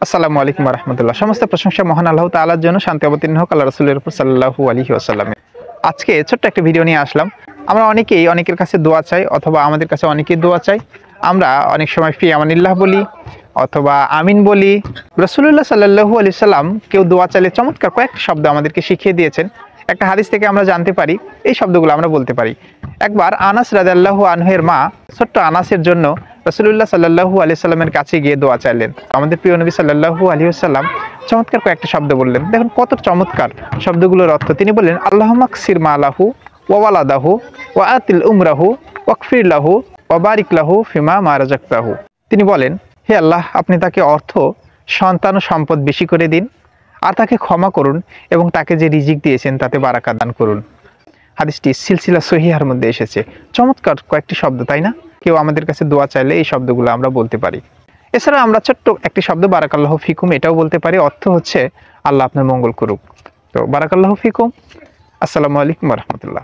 আসসালামু আলাইকুম ওয়া রাহমাতুল্লাহ। সমস্ত প্রশংসা মহান আল্লাহ তাআলার জন্য, শান্তি অবতীর্ণ হোক আল্লাহ রাসূলের উপর সাল্লাল্লাহু আলাইহি ওয়াসাল্লাম। আজকে ছোট্ট একটা ভিডিও নিয়ে আসলাম। আমরা অনেকেই অনেকের কাছে দোয়া চাই, অথবা আমাদের কাছে অনেকেই দোয়া চাই। আমরা অনেক সময় ফি আমানিল্লাহ বলি অথবা আমিন বলি। রাসূলুল্লাহ সাল্লাল্লাহু আলাইহি ওয়াসাল্লাম কেউ দোয়া চাইলে চমৎকার কয়েকটা শব্দ আমাদেরকে শিখিয়ে দিয়েছেন। একটা হাদিস থেকে আমরা জানতে পারি এই শব্দগুলো আমরা বলতে পারি। একবার আনাস রাদিয়াল্লাহু আনহু এর মা ছোট্ট আনাসের জন্য রাসূলুল্লাহ সাল্লাল্লাহু আলাইহি সাল্লামের কাছে গিয়ে দোয়া চাইলেন। আমাদের প্রিয় নবী সাল্লাল্লাহু আলাইহি ওয়াসাল্লাম চমৎকার কয়েকটা শব্দ বললেন। দেখুন কত চমৎকার শব্দগুলোর অর্থ। তিনি বললেন, আল্লাহুম্মা কসির মালাহু ওয়া ওয়ালাদাহু ওয়া আতিল উমরাহু ওয়াগফির লাহু ওয়া বারিক লাহু ফিমা মা রাযাকতাহু। তিনি বলেন, হে আল্লাহ, আপনি তাকে অর্থ, সন্তান ও সম্পদ বেশি করে দিন, আর তাকে ক্ষমা করুন এবং তাকে যে রিজিক দিয়েছেন তাতে বারাকা দান করুন। হাদিসটি সিলসিলা সহিহার মধ্যে এসেছে। চমৎকার কয়েকটি শব্দ, তাই না? কেউ আমাদের কাছে দোয়া চাইলে এই শব্দগুলো আমরা বলতে পারি। এছাড়া আমরা ছোট্ট একটি শব্দ বারাকাল্লাহু ফিকুম এটাও বলতে পারি। অর্থ হচ্ছে আল্লাহ আপনার মঙ্গল করুক। তো বারাকাল্লাহু ফিকুম। আসসালামু আলাইকুম ওয়া রাহমাতুল্লাহ।